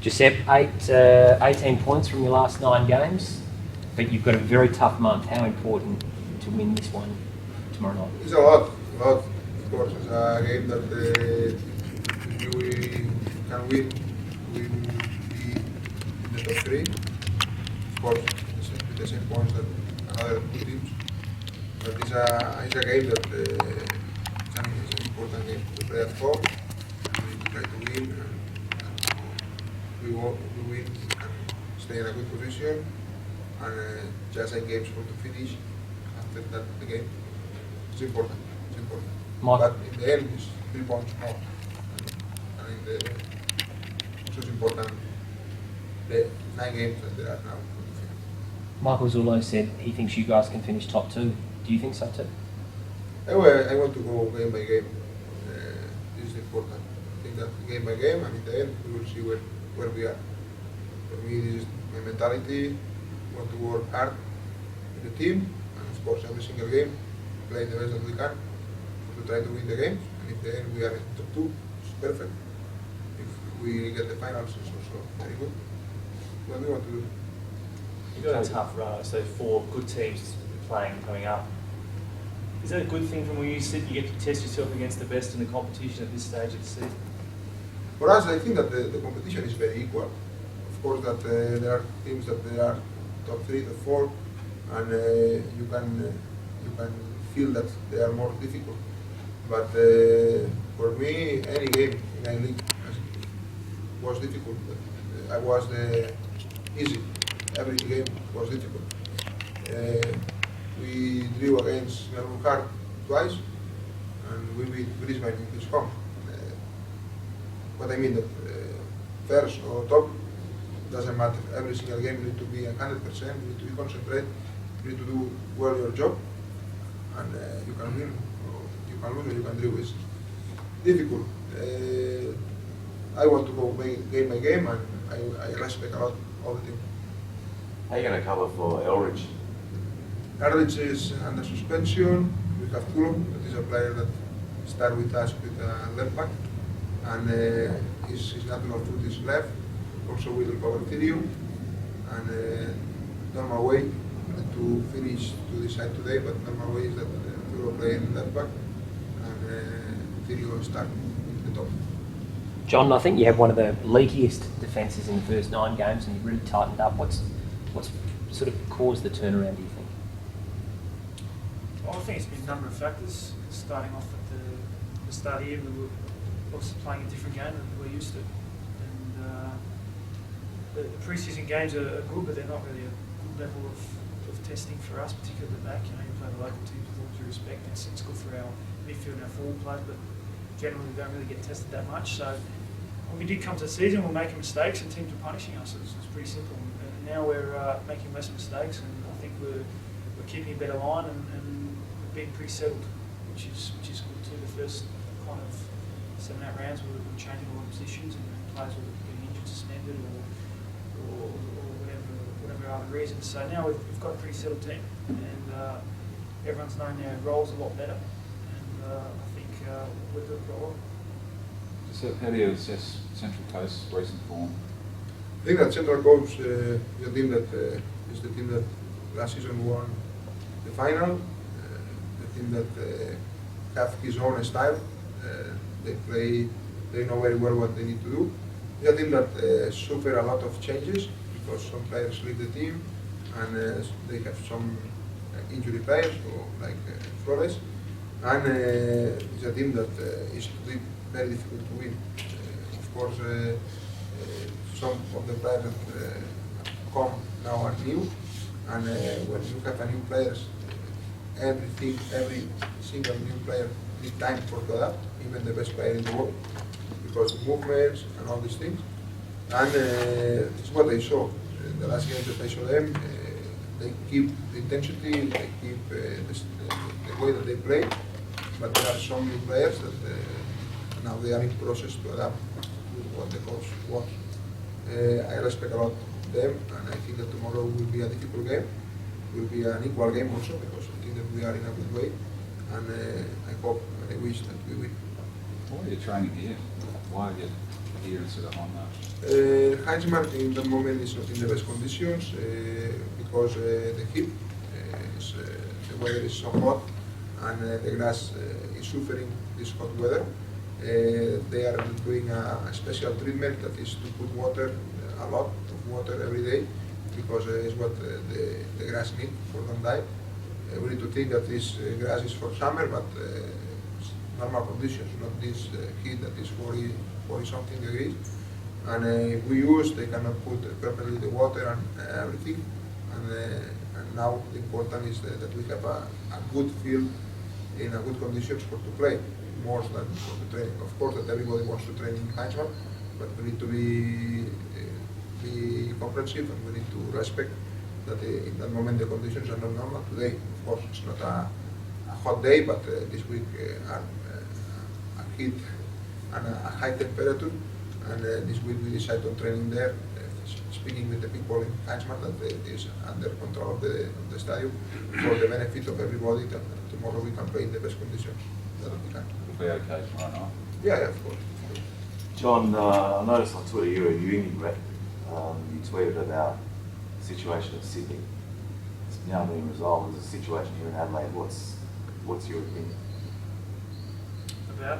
Josep, 18 points from your last 9 games, but you've got a very tough month. How important to win this one tomorrow night? It's a lot. Of course, it's a game that if we can win, we will be in the top 3. Of course, with the same points that another 2 teams. But it's a game that it's an important game. We play at home, we try to win, and we win and stay in a good position. And just 8 games for to finish after that the game. It's important. It's important. But in the end, it's 3 points more. And in the also it's important the 9 games that there are now. Michael Zullo said he thinks you guys can finish top 2. Do you think so too? I want to go game by game. This is important. I think that game by game, and in the end, we will see where we are. For me, this is my mentality. I want to work hard with the team, and of course, every single game, play the best that we can to try to win the games. And if the end we are in top 2, it's perfect. If we get the finals, it's also very good. What do we want to do? You've got a tough run, so 4 good teams playing coming up. Is that a good thing from when you sit, you get to test yourself against the best in the competition at this stage of the season? For us, I think that the competition is very equal. Of course, that there are teams that they are top 3, top 4, and you can feel that they are more difficult. But for me, any game in a league was difficult. I was easy. Every game was difficult. We drew against Melbourne twice, and we beat Brisbane in his home. What I mean that first or top doesn't matter. Every single game you need to be 100%. You need to be concentrated. You need to do well your job, and you can win, or you can lose, or you can draw. It's difficult. I want to go game by game, and I respect a lot all the team. How are you going to cover for Elridge? Adelaide is under suspension. We have Tulo, that is a player that started with us with left back, and his natural foot is left. Also with recover Thirio, and normal way to finish to decide today, but normal way is that Tulo playing left back, and Thirio start in the top. John, I think you have one of the leakiest defences in the first 9 games, and you've really tightened up. What's sort of caused the turnaround, do you think? Well, I think it's been a number of factors. Starting off at the start of the year, we were obviously playing a different game than we're used to. And the pre-season games are good, but they're not really a good level of testing for us, particularly at the back. You know, you play the local teams with all due respect. It's good for our midfield and our forward players, but generally we don't really get tested that much. So when we did come to the season, we were making mistakes and teams were punishing us. It was pretty simple. And now we're making less mistakes, and I think we're keeping a better line and we've been pretty settled, which is good too. The first kind of 7 or 8 rounds we were changing a lot of positions, and players were getting injured, suspended, or whatever other reasons. So now we've got a pretty settled team, and everyone's known their roles a lot better, and I think we're doing quite well. So how do you assess Central Coast's recent form? I think that Central Coast is a team that is the team that last season won the final. The team that have his own style. They know very well what they need to do. It's a team that suffer a lot of changes because some players leave the team, and they have some injury players, like Flores. And it's a team that is very difficult to win. Of course, some of the players that come now are new, and when you have a new players, every single new player needs time for to adapt, even the best player in the world, because the movements and all these things. And it's what they saw. The last game that I saw them, they keep the intensity, they keep the way that they play, but there are some new players that now they are in process to adapt to what the coach wants. I respect a lot them, and I think that tomorrow will be a difficult game. Will be an equal game also, because I think that we are in a good way, and I hope and I wish that we win. Why are you training here? Why have you adherence to the on that? Heinzmann in the moment is not in the best conditions because the heat, the weather is so hot and the grass is suffering this hot weather. They are doing a special treatment that is to put water, a lot of water every day because it's what the grass needs for don't die. We need to think that this grass is for summer, but normal conditions, not this heat that is 40 something degrees. And if we use, they cannot put properly the water and everything. And now the important is that we have a good field in a good conditions for to play, more than for the training. Of course, that everybody wants to train in Heinzmann, but we need to be comprehensive and we need to respect that in that moment the conditions are not normal. Today, of course, it's not a hot day, but this week are a heat and a high temperature. And this week we decided on training there, speaking with the people in Heinzmann that it is under control of the stadium for the benefit of everybody that tomorrow we can play in the best conditions that we can. Will be okay tomorrow night. Yeah, of course. John, I noticed on Twitter you're a uni rep. You tweeted about the situation in Sydney. It's now being resolved. There's a situation here in Adelaide. What's your opinion? About?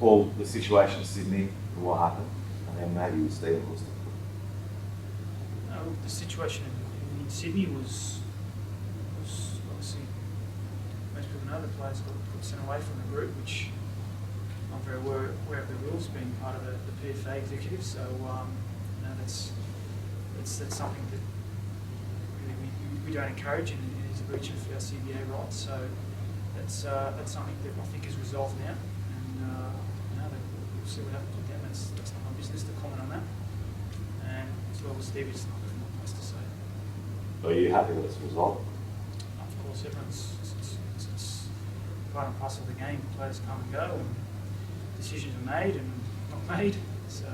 Well, the situation in Sydney, and what happened, and then maybe with Stephen Worcester. The situation in Sydney was obviously, most people know the players got sent away from the group, which I'm very aware of the rules being part of the PFA executive. So that's something that really we don't encourage, and it is a breach of our CBA rights. So that's something that I think is resolved now, and we'll see what happens with them. That's not my business to comment on that. And as well as Stevie's not place to say. Are you happy that it's resolved? Of course, it's part and parcel of the game. Players come and go, and decisions are made and not made. So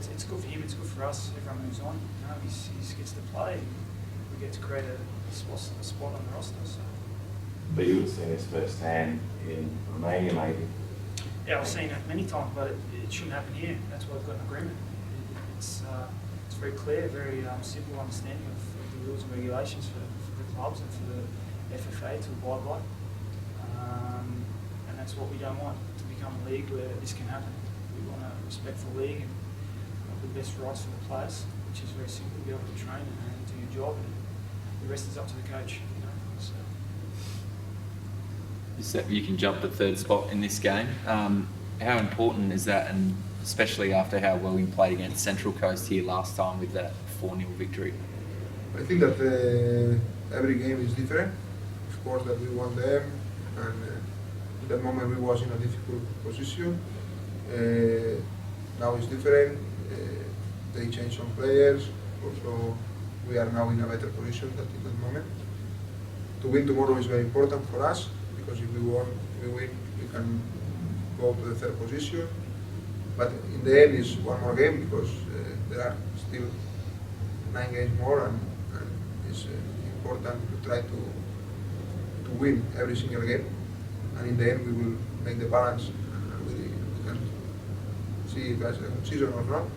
it's good for him. It's good for us. Everyone moves on. He gets to play. And we get to create a spot on the roster. So. But you would have seen this firsthand in Romania, maybe. Yeah, I've seen it many times, but it shouldn't happen here. That's why we've got an agreement. It's very clear, very simple understanding of the rules and regulations for the clubs and for the FFA to abide by. And that's what we don't want, to become a league where this can happen. We want a respectful league and the best rights for the players, which is very simple, be able to train and do your job, and the rest is up to the coach. So. You can jump the third spot in this game. How important is that, and especially after how well you played against Central Coast here last time with that 4-0 victory? I think that every game is different. Of course that we won them, and in that moment we was in a difficult position. Now it's different. They changed some players. Also, we are now in a better position than in that moment. To win tomorrow is very important for us, because if we win, we can go to the third position. But in the end, it's one more game, because there are still 9 games more, and it's important to try to win every single game. And in the end, we will make the balance, and we can see if it's a good season or not.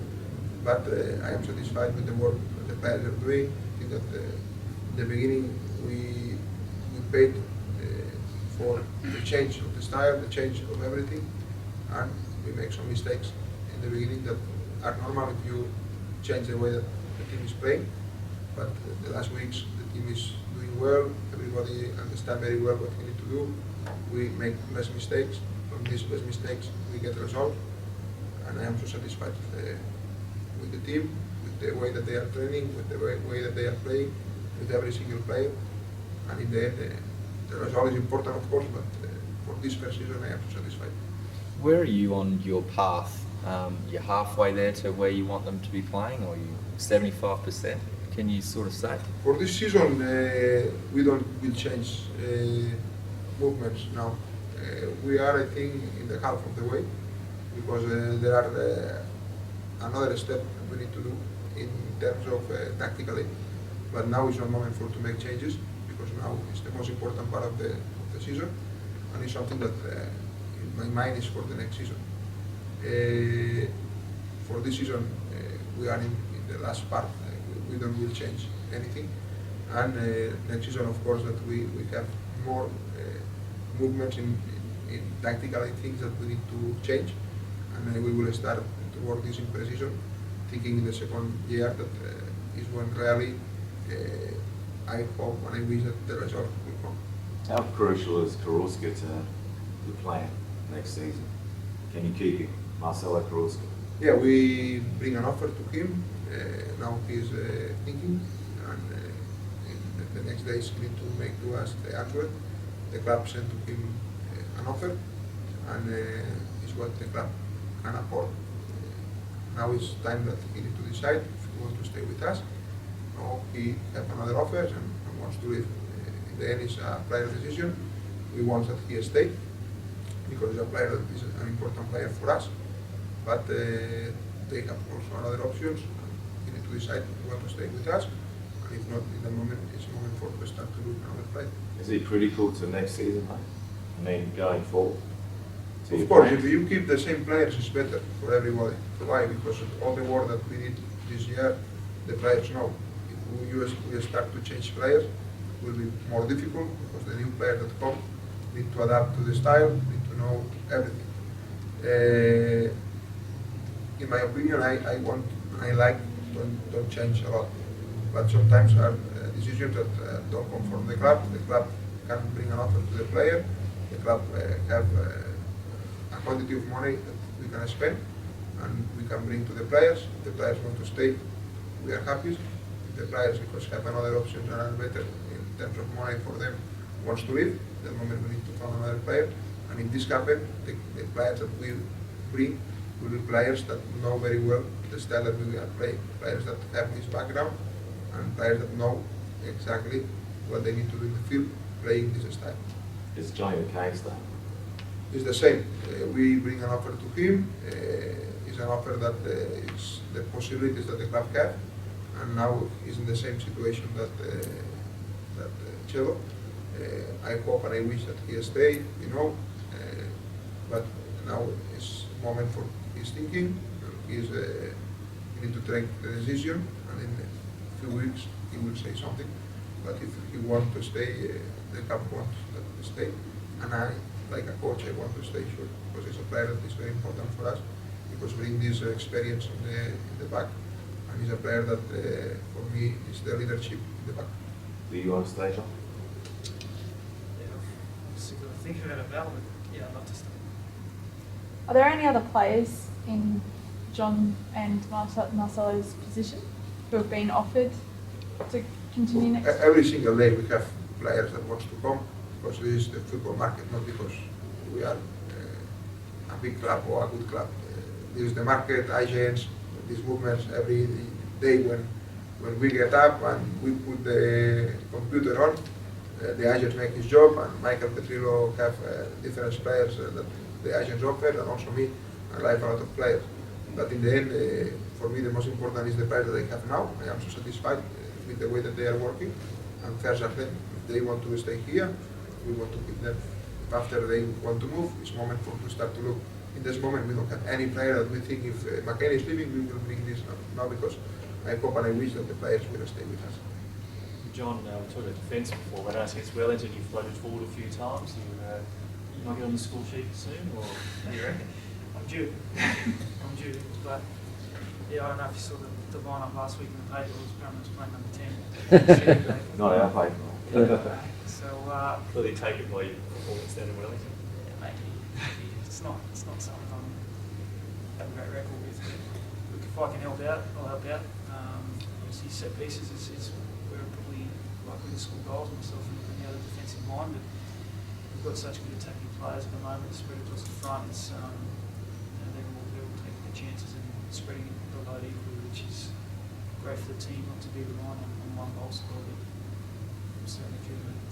But I am satisfied with the work that the players are doing. I think that in the beginning we paid for the change of the style, the change of everything, and we make some mistakes in the beginning that are normal if you change the way that the team is playing. But the last weeks the team is doing well, everybody understands very well what we need to do. We make less mistakes. From these less mistakes we get results, and I am so satisfied with the team, with the way that they are training, with the way that they are playing, with every single player. And in the end, the result is important, of course, but for this first season I am so satisfied. Where are you on your path? You're halfway there to where you want them to be playing, or you 75%? Can you sort of say? For this season, we will change movements now. We are, I think, in the half of the way, because there are another step we need to do in terms of tactically. But now is not moment to make changes, because now it's the most important part of the season, and it's something that in my mind is for the next season. For this season, we are in the last part. We don't will change anything. And next season, of course, that we have more movements in tactical things that we need to change. And we will start to work this in precision, thinking in the second year that is when really I hope and I wish that the result will come. How crucial is Karuska to the plan next season? Can you keep him, Marcelo Karuska? Yeah, we bring an offer to him. Now he's thinking, and in the next days he need to make to us the answer. The club sent to him an offer, and it's what the club can afford. Now it's time that he needs to decide if he wants to stay with us, or he has another offer and wants to leave. In the end, it's a player decision. We want that he stay because he's a player that is an important player for us. But they have also other options. He needs to decide if he wants to stay with us, and if not, in the moment, it's a moment for to start to look another player. Is he critical to next season, mate? I mean, going forward? Of course, if you keep the same players, it's better for everybody. Why? Because all the work that we did this year, the players know. If we start to change players, it will be more difficult because the new players that come need to adapt to the style, need to know everything. In my opinion, I like don't change a lot, but sometimes are decisions that don't come from the club. The club can bring an offer to the player. The club have a quantity of money that we can spend, and we can bring to the players. If the players want to stay, we are happy. If the players, because have another option and are better in terms of money for them, wants to leave, at the moment we need to find another player. And if this happens, the players that we bring will be players that know very well the style that we are playing, players that have this background, and players that know exactly what they need to do in the field playing this style. Is Jon McKain staying? It's the same. We bring an offer to him. It's an offer that is the possibilities that the club have, and now he's in the same situation that Chelo. I hope and I wish that he stay, but now it's moment for his thinking. He need to take the decision, and in a few weeks he will say something. But if he wants to stay, the club wants to stay, and I, like a coach, I want to stay sure because he's a player that is very important for us because bring this experience in the back, and he's a player that for me is the leadership in the back. Do you want to stay, Jon? I think about it now, but yeah, I'd love to stay. Are there any other players in Jon and Marcelo's position who have been offered to continue next year? Every single day we have players that wants to come because this is the football market, not because we are a big club or a good club. This is the market, agents, these movements every day when we get up and we put the computer on, the agents make his job, and Michael Petrillo have different players that the agents offer, and also me, I like a lot of players. But in the end, for me the most important is the players that I have now. I am so satisfied with the way that they are working, and first of them, if they want to stay here, we want to keep them. If after they want to move, it's moment for to start to look. In this moment, we don't have any player that we think if McKain is leaving, we will bring this now because I hope and I wish that the players will stay with us. Jon, we talked about defence before, but I noticed against Wellington you floated forward a few times. You might be on the score sheet soon, or what do you reckon? I'm due. I'm due. But yeah, I don't know if you saw the lineup last week in the paper. It was Parramatta's playing number 10. Not our paper. So Clearly taken by your performance down in Wellington. yeah, maybe it's not something I have a great record with. Look, if I can help out, I'll help out. Obviously, set pieces is where I'm probably likely to score goals myself and the other defensive line. But we've got such good attacking players at the moment, spread across the front. It's they're all taking their chances and spreading the load equally, which is great for the team not to be relying on one goal scorer. But I'm certainly feeling it.